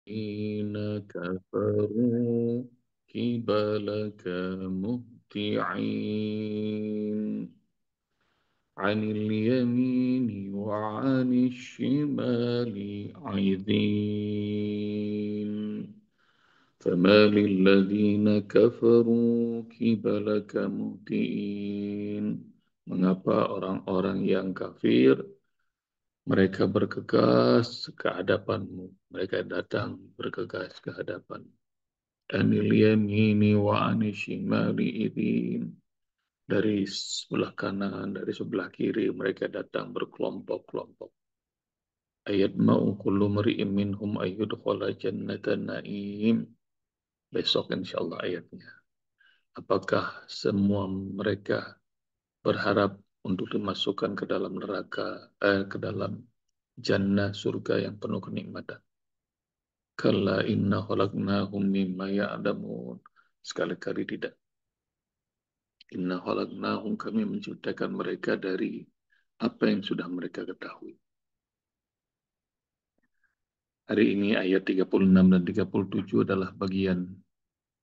الذين كفروا قبلك مهطعين عن اليمين وعن الشمال عزين فما للذين كفروا قبلك مهطعين. Mengapa orang-orang yang kafir mereka bergegas ke hadapanmu, mereka datang bergegas ke hadapan. Anil yamini wa anishimali idin. Dari sebelah kanan, dari sebelah kiri, mereka datang berkelompok-kelompok. Ayat ma'u kullu mri'in minhum ayyudkhala jannatan na'im. Besok insyaallah ayatnya. Apakah semua mereka berharap untuk dimasukkan ke dalam neraka, ke dalam jannah surga yang penuh kenikmatan? Kalla inna khalaqnahum mimma ya'lamun. Sekali-kali tidak. Inna khalaqnahum, kami menciptakan mereka dari apa yang sudah mereka ketahui. Hari ini ayat 36 dan 37 adalah bagian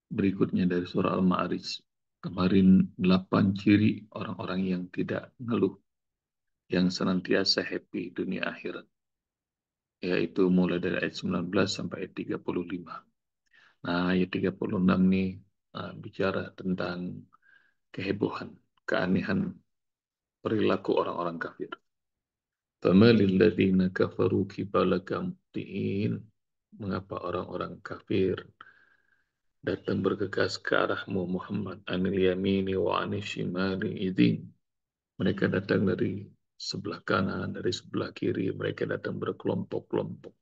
berikutnya dari surah Al-Ma'arij. Kemarin 8 ciri orang-orang yang tidak ngeluh, yang senantiasa happy dunia akhirat. Yaitu mulai dari ayat 19 sampai ayat 35. Nah, ayat 36 nih bicara tentang kehebohan, keanehan perilaku orang-orang kafir. Famalil ladzina kafaru kibalaka muhtiin. Mengapa orang-orang kafir datang bergegas ke arahmu Muhammad, anil yamini wa anil shimali idin. Mereka datang dari sebelah kanan, dari sebelah kiri, mereka datang berkelompok-kelompok.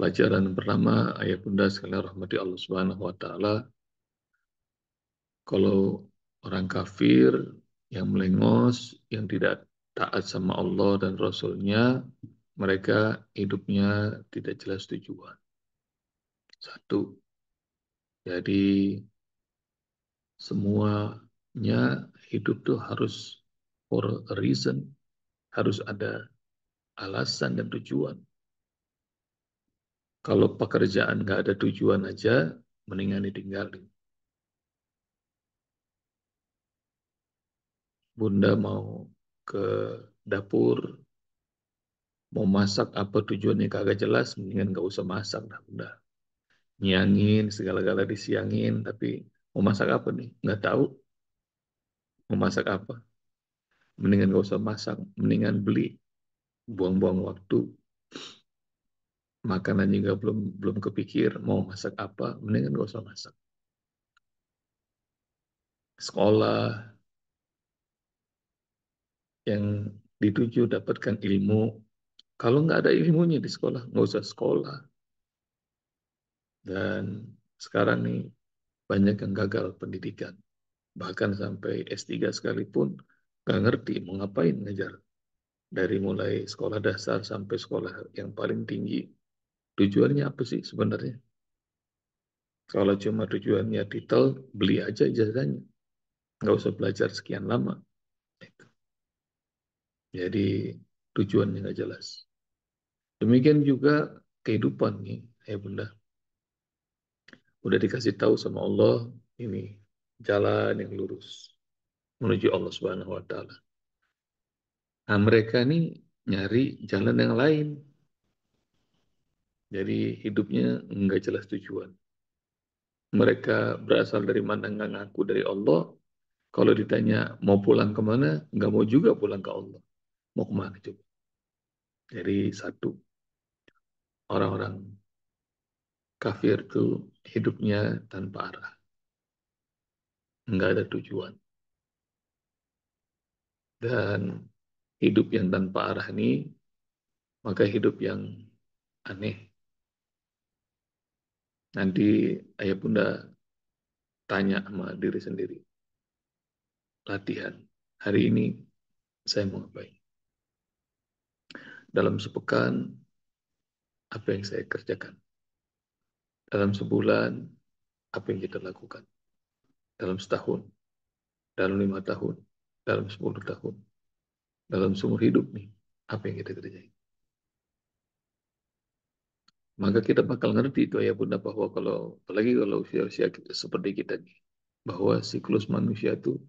Pelajaran pertama, ayat bunda sekalian rahmati Allah Subhanahu wa taala, kalau orang kafir yang melengos, yang tidak taat sama Allah dan Rasulnya, mereka hidupnya tidak jelas tujuan. Satu, jadi semuanya hidup tuh harus for a reason, harus ada alasan dan tujuan. Kalau pekerjaan nggak ada tujuan aja, mendingan ditinggalin. Bunda mau ke dapur, mau masak apa tujuannya kagak jelas, mendingan nggak usah masak dah, bunda. Nyiangin, segala-gala disiangin, tapi mau masak apa nih? Nggak tahu mau masak apa. Mendingan nggak usah masak, mendingan beli, buang-buang waktu. Makanan juga belum kepikir mau masak apa, mendingan nggak usah masak. Sekolah yang dituju dapatkan ilmu, kalau nggak ada ilmunya di sekolah, nggak usah sekolah. Dan sekarang nih banyak yang gagal pendidikan. Bahkan sampai S3 sekalipun nggak ngerti mau ngapain ngajar. Dari mulai sekolah dasar sampai sekolah yang paling tinggi. Tujuannya apa sih sebenarnya? Kalau cuma tujuannya titel, beli aja ijazahnya. Nggak usah belajar sekian lama. Jadi tujuannya nggak jelas. Demikian juga kehidupan nih, ya bunda. Udah dikasih tahu sama Allah, ini jalan yang lurus menuju Allah Subhanahu Wa Taala. Nah mereka nih nyari jalan yang lain. Jadi hidupnya nggak jelas tujuan. Mereka berasal dari mana nggak ngaku dari Allah. Kalau ditanya mau pulang kemana, nggak mau juga pulang ke Allah. Mau kemana coba? Jadi satu, orang-orang kafir tuh hidupnya tanpa arah. Nggak ada tujuan. Dan hidup yang tanpa arah ini, maka hidup yang aneh. Nanti ayah bunda tanya sama diri sendiri. Latihan. Hari ini saya mau ngapain? Dalam sepekan, apa yang saya kerjakan? Dalam sebulan, apa yang kita lakukan? Dalam setahun, dalam 5 tahun, dalam 10 tahun, dalam seumur hidup nih, apa yang kita kerjain? Maka kita bakal ngerti itu ya Bunda bahwa kalau apalagi kalau usia-usia seperti kita nih, bahwa siklus manusia itu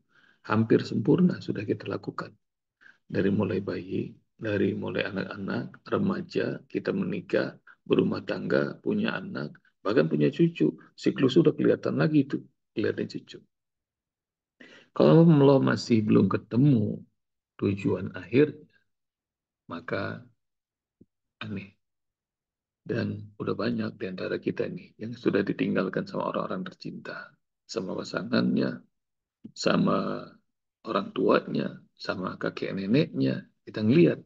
hampir sempurna sudah kita lakukan dari mulai bayi, dari mulai anak-anak, remaja, kita menikah, berumah tangga, punya anak, bahkan punya cucu, siklus sudah kelihatan lagi itu, kelihatan cucu. Kalau lo masih belum ketemu tujuan akhir, maka aneh. Dan udah banyak di antara kita nih yang sudah ditinggalkan sama orang-orang tercinta, sama pasangannya, sama orang tuanya, sama kakek neneknya. Kita ngelihat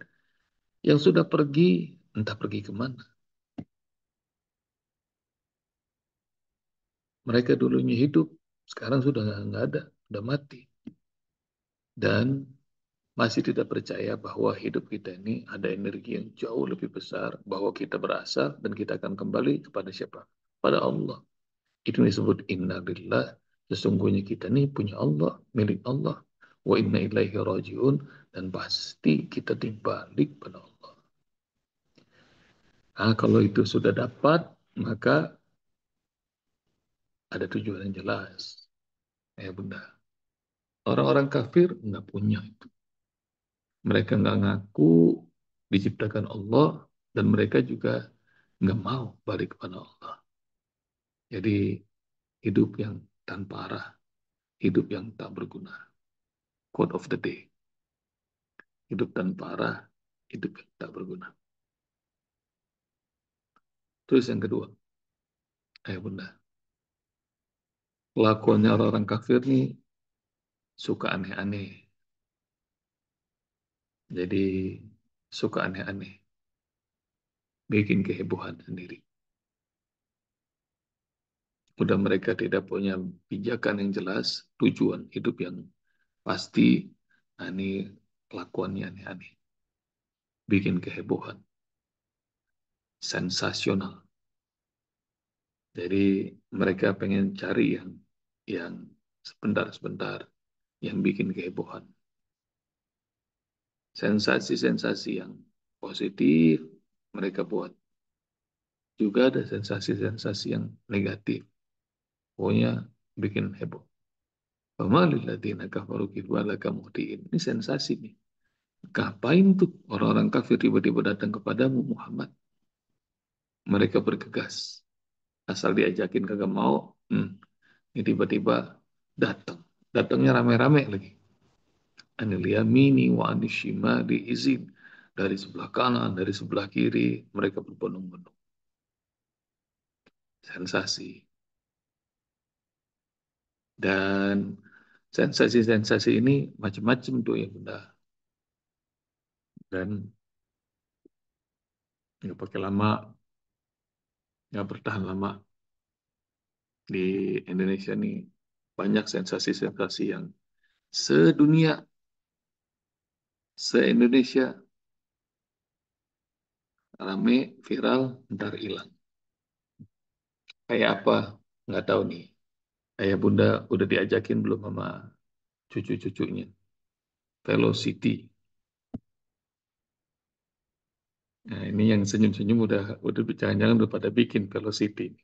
yang sudah pergi, entah pergi kemana. Mereka dulunya hidup, sekarang sudah nggak ada, udah mati. Dan masih tidak percaya bahwa hidup kita ini ada energi yang jauh lebih besar, bahwa kita berasal dan kita akan kembali kepada siapa? Pada Allah. Itu disebut inna billah. Sesungguhnya kita ini punya Allah, milik Allah. Wa inna ilaihi rajiun. Dan pasti kita dibalik pada Allah. Nah, kalau itu sudah dapat, maka ada tujuan yang jelas. Ya bunda. Orang-orang kafir nggak punya itu. Mereka nggak ngaku diciptakan Allah dan mereka juga nggak mau balik kepada Allah. Jadi hidup yang tanpa arah, hidup yang tak berguna. Quote of the day. Hidup tanpa arah, hidup yang tak berguna. Terus yang kedua, bunda, kelakuannya orang-orang kafir nih suka aneh-aneh. Jadi suka aneh-aneh, bikin kehebohan sendiri. Udah mereka tidak punya pijakan yang jelas, tujuan hidup yang pasti, nah ini kelakuannya aneh-aneh, bikin kehebohan, sensasional. Jadi mereka pengen cari yang sebentar-sebentar, yang bikin kehebohan. Sensasi-sensasi yang positif mereka buat. Juga ada sensasi-sensasi yang negatif. Pokoknya bikin heboh. Famalil ladzina kafaru kibalaka muhtiin. Ini sensasi nih. Ngapain tuh orang-orang kafir tiba-tiba datang kepadamu Muhammad? Mereka bergegas. Asal diajakin kagak mau, ini tiba-tiba datang. Datangnya rame-rame lagi. Anil yamini wa anishimali izin. Dari sebelah kanan, dari sebelah kiri, mereka berbondong-bondong. Sensasi. Dan sensasi-sensasi ini macam-macam tuh ya bunda. Dan nggak pakai lama, nggak bertahan lama di Indonesia nih. Banyak sensasi-sensasi yang sedunia, se-Indonesia rame, viral, ntar hilang. Kayak apa? Nggak tahu nih. Ayah bunda udah diajakin belum sama cucu-cucunya. Velocity. Nah, ini yang senyum-senyum udah jangan-jangan udah pada bikin Velocity.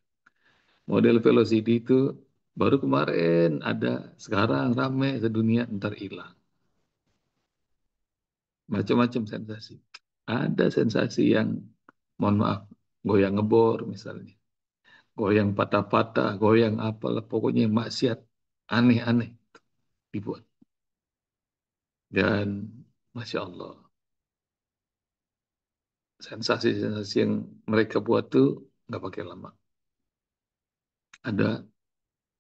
Model Velocity itu baru kemarin ada, sekarang rame sedunia, ntar hilang. Macam-macam sensasi. Ada sensasi yang, mohon maaf, goyang ngebor misalnya. Goyang patah-patah, goyang apalah, pokoknya yang maksiat, aneh-aneh dibuat. Dan Masya Allah, sensasi-sensasi yang mereka buat tuh nggak pakai lama. Ada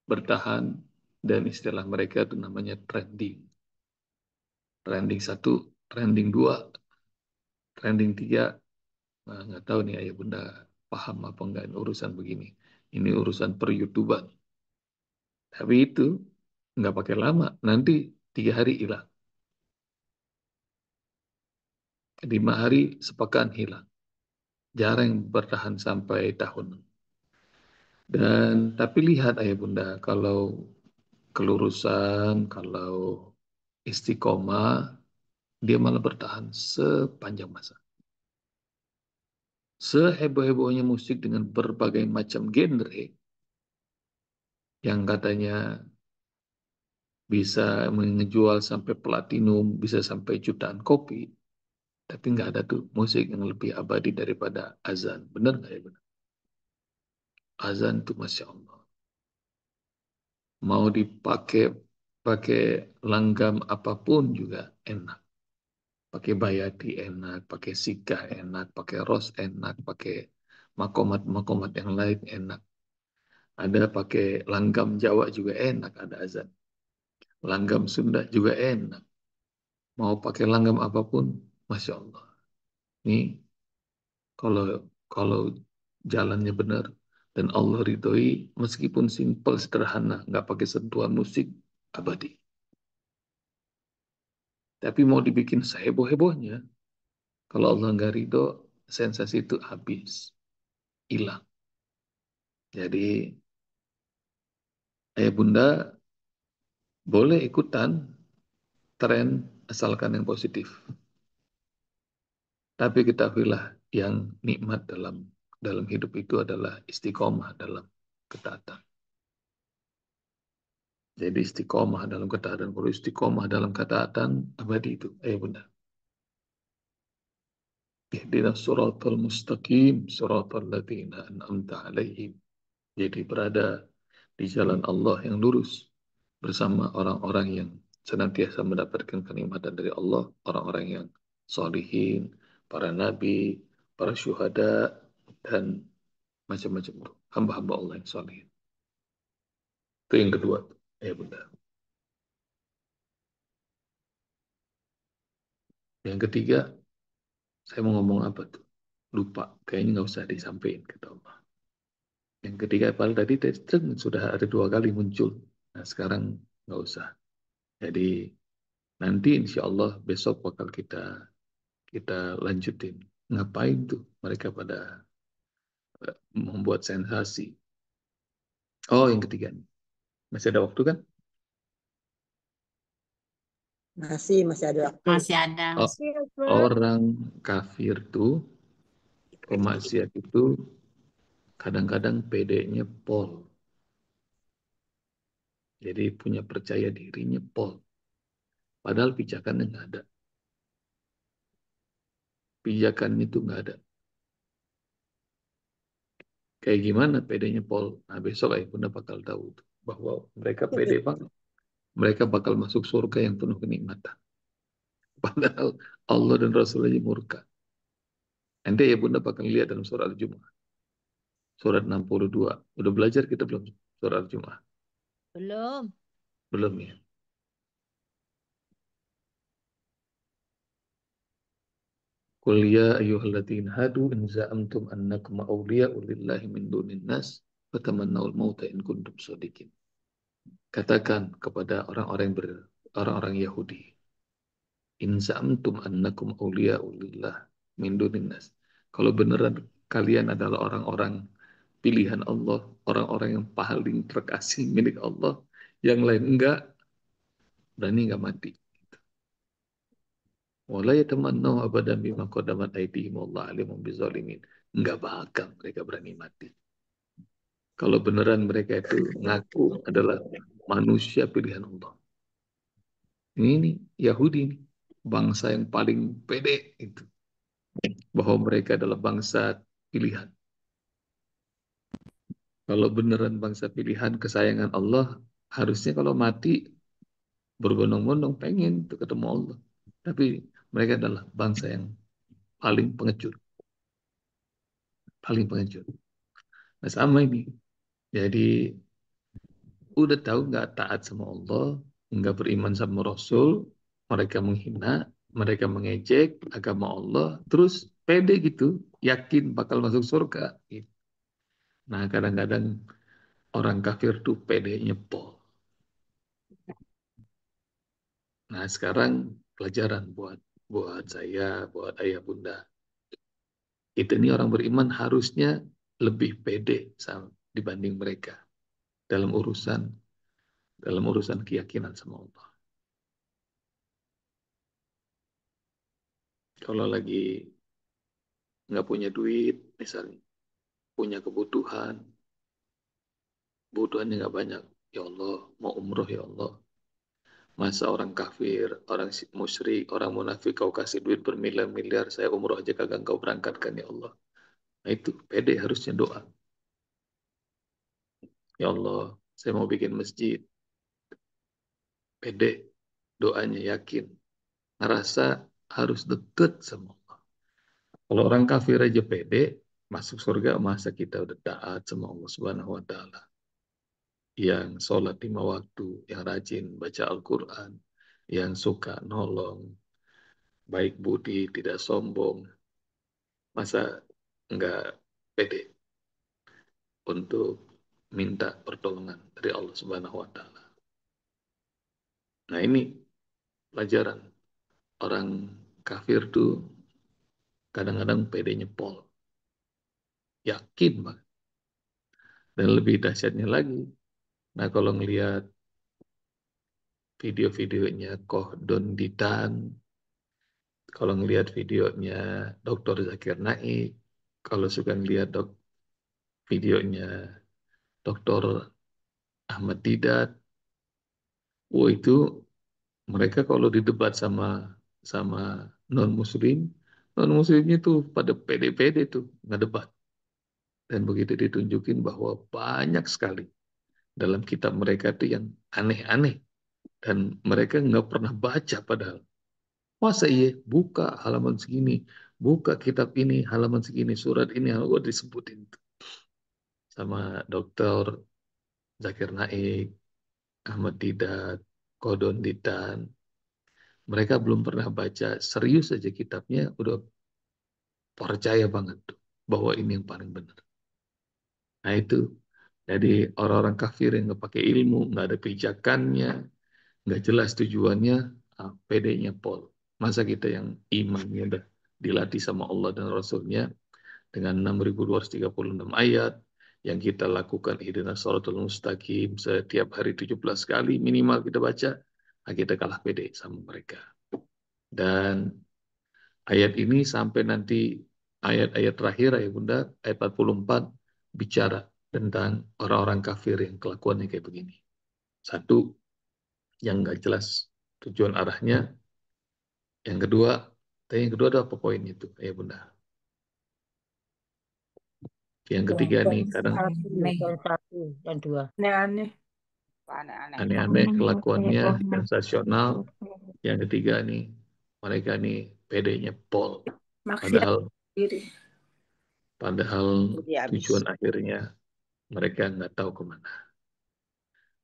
bertahan dan istilah mereka itu namanya trending. Trending satu, trending dua, trending tiga. Nah, nggak tahu nih ayah bunda paham apa enggak ini urusan begini. Ini urusan per YouTuber. Tapi itu nggak pakai lama. Nanti 3 hari hilang. 5 hari sepekan hilang. Jarang bertahan sampai tahun. Dan tapi lihat ayah bunda, kalau kelurusan, kalau istiqomah, dia malah bertahan sepanjang masa. Seheboh-hebohnya musik dengan berbagai macam genre yang katanya bisa menjual sampai platinum, bisa sampai jutaan kopi, tapi nggak ada tuh musik yang lebih abadi daripada azan. Benar nggak ya? Benar. Azan tuh Masya Allah. Mau dipakai pakai langgam apapun juga enak. Pakai bayati enak, pakai sikah enak, pakai ros enak, pakai makomat-makomat yang lain enak. Ada pakai langgam Jawa juga enak, ada azan. Langgam Sunda juga enak. Mau pakai langgam apapun, Masya Allah. Ini kalau kalau jalannya benar dan Allah ridhoi, meskipun simpel sederhana, nggak pakai sentuhan musik, abadi. Tapi mau dibikin seheboh-hebohnya, kalau Allah nggak ridho, sensasi itu habis, hilang. Jadi ayah bunda boleh ikutan tren asalkan yang positif. Tapi ketahuilah yang nikmat dalam hidup itu adalah istiqomah dalam ketaatan. Jadi istiqomah dalam ketaatan. Kalau istiqomah dalam ketaatan, abadi itu. Bunda. Ihdinas suratal mustaqim, suratal ladzina an'amta alaihim. Jadi berada di jalan Allah yang lurus bersama orang-orang yang senantiasa mendapatkan kenikmatan dari Allah, orang-orang yang solihin, para nabi, para syuhada, dan macam-macam itu. Hamba-hamba Allah yang solihin. Itu yang kedua. Bunda. Yang ketiga, saya mau ngomong apa tuh? Lupa. Kayaknya nggak usah disampaikan, kata Allah. Yang ketiga, padahal tadi sudah ada 2 kali muncul. Nah, sekarang nggak usah. Jadi, nanti insya Allah besok bakal kita kita lanjutin. Ngapain tuh mereka pada membuat sensasi? Oh, yang ketiga. Masih ada waktu kan? Masih ada waktu. Masih ada. Oh, orang kafir tuh, pemaksiat itu kadang-kadang PD-nya pol. Jadi punya percaya dirinya pol. Padahal pijakannya nggak ada. Pijakannya itu nggak ada. Kayak gimana PD-nya pol? Nah besok Ayah Bunda bakal tahu tuh, bahwa mereka PD banget. Mereka bakal masuk surga yang penuh kenikmatan. Padahal Allah dan Rasulnya murka. Nanti ya Bunda bakal lihat dalam surat Al-Jumu'ah. Surat 62. Udah belajar kita belum surat Al-Jumu'ah? Belum. Belum ya? Qul ya ayyuhalladzina hadu in za'amtum annakum awliya'u lillahi min dunin nas fatamannawul mauta in kuntum shadiqin. Katakan kepada orang-orang Yahudi, in za'amtum annakum awliya'u lillah min dunin nas. Kalau beneran kalian adalah orang-orang pilihan Allah, orang-orang yang paling terkasih milik Allah, yang lain enggak, berani enggak mati. Wala yatamannaw abadan bima qaddamat aydihim wallahu alimun bizzalimin. Enggak bakal mereka berani mati. Kalau beneran mereka itu ngaku adalah manusia pilihan Allah. Ini nih, Yahudi nih, bangsa yang paling pede itu, bahwa mereka adalah bangsa pilihan. Kalau beneran bangsa pilihan kesayangan Allah, harusnya kalau mati berbondong-bondong pengen tuh ketemu Allah. Tapi mereka adalah bangsa yang paling pengecut, paling pengecut. Nah sama ini. Jadi udah tahu nggak taat sama Allah, nggak beriman sama Rasul, mereka menghina, mereka mengejek agama Allah, terus pede gitu, yakin bakal masuk surga. Gitu. Nah kadang-kadang orang kafir tuh pedenya pol. Nah sekarang pelajaran buat buat saya, buat ayah bunda. Itu nih orang beriman harusnya lebih pede dibanding mereka dalam urusan keyakinan sama Allah. Kalau lagi nggak punya duit, misalnya, punya kebutuhannya nggak banyak. Ya Allah, mau umroh ya Allah. Masa orang kafir, orang musyrik, orang munafik kau kasih duit bermiliar-miliar, saya umroh aja kagak kau berangkatkan ya Allah. Nah itu pede harusnya doa. Ya Allah, saya mau bikin masjid. Pede doanya yakin. Ngerasa harus deket sama Allah. Kalau orang kafir aja pede, masuk surga masa kita udah taat sama Allah Subhanahu wa taala. Yang sholat 5 waktu, yang rajin baca Al-Quran, yang suka nolong, baik budi, tidak sombong, masa enggak pede untuk minta pertolongan dari Allah Subhanahu wa taala. Nah, ini pelajaran orang kafir tuh kadang-kadang pedenya pol, yakin banget. Dan lebih dahsyatnya lagi, nah kalau ngelihat video-videonya Koh Don Ditan, kalau ngelihat videonya Dr. Zakir Naik, kalau suka ngelihat videonya Dr. Ahmad Didat, itu mereka kalau didebat sama sama non muslim, non muslimnya tuh pada pede-pede tuh ngedebat. Dan begitu ditunjukin bahwa banyak sekali dalam kitab mereka tuh yang aneh-aneh dan mereka nggak pernah baca padahal. Masa iya buka halaman segini, buka kitab ini halaman segini, surat ini halaman disebutin sama Dokter Zakir Naik, Ahmad Didat, Kodon Ditan. Mereka belum pernah baca serius aja kitabnya, udah percaya banget tuh bahwa ini yang paling benar. Nah itu, jadi orang-orang kafir yang nggak pakai ilmu, nggak ada pijakannya, nggak jelas tujuannya, pedenya pol. Masa kita yang imannya udah dilatih sama Allah dan Rasulnya dengan 6.236 ayat, yang kita lakukan ihdinas shiratal mustaqim setiap hari 17 kali minimal kita baca, nah kita kalah pede sama mereka. Dan ayat ini sampai nanti ayat-ayat terakhir, ayat Bunda, ayat 44, bicara tentang orang-orang kafir yang kelakuannya kayak begini. Satu, yang nggak jelas tujuan arahnya. Yang kedua, yang kedua ada apa poinnya itu, ayat Bunda? Yang ketiga nih, kadang Aneh. Satu dan dua. Aneh-aneh. Aneh-aneh. aneh-aneh kelakuannya, sensasional. Yang ketiga nih, mereka nih pedenya pol. Maksiat Padahal diri. padahal Jadi habis. tujuan akhirnya mereka nggak tahu kemana.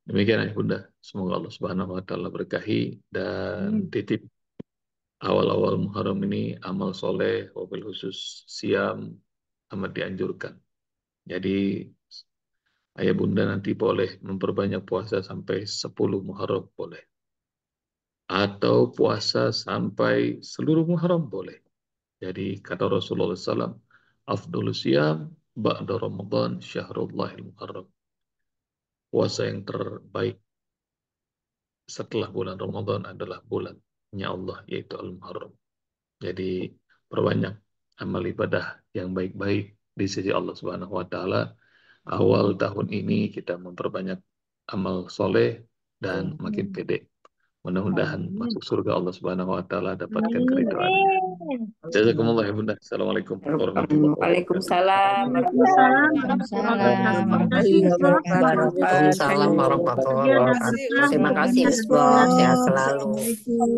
Demikian ya Bunda. Semoga Allah Subhanahu wa taala berkahi dan titip awal-awal Muharram ini amal soleh, wabil khusus siam amat dianjurkan. Jadi ayah Bunda nanti boleh memperbanyak puasa sampai 10 Muharram boleh. Atau puasa sampai seluruh Muharram boleh. Jadi kata Rasulullah SAW, Afdhul siyam ba'da Ramadan syahrullahil Muharram. Puasa yang terbaik setelah bulan Ramadan adalah bulannya Allah, yaitu Al-Muharram. Jadi perbanyak amal ibadah yang baik-baik di sisi Allah Subhanahu wa taala. Awal tahun ini kita memperbanyak amal soleh dan makin pede. Mudah-mudahan masuk surga Allah Subhanahu wa taala, dapatkan keridhaannya. Jazakumullah ya Bunda. Assalamualaikum warahmatullahi wabarakatuh. Waalaikumsalam Waalaikumsalam warahmatullahi warahmatullahi Terima wabarakatuh. kasih, wabarakatuh, Prof. Bapak. Waalaikumsalam Wabarakatuh. warahmatullahi Kerja dan wabarakatuh. berkah. Terima kasih, Bahagia Miss semua. Bob. Sehat selalu. Assalamualaikum.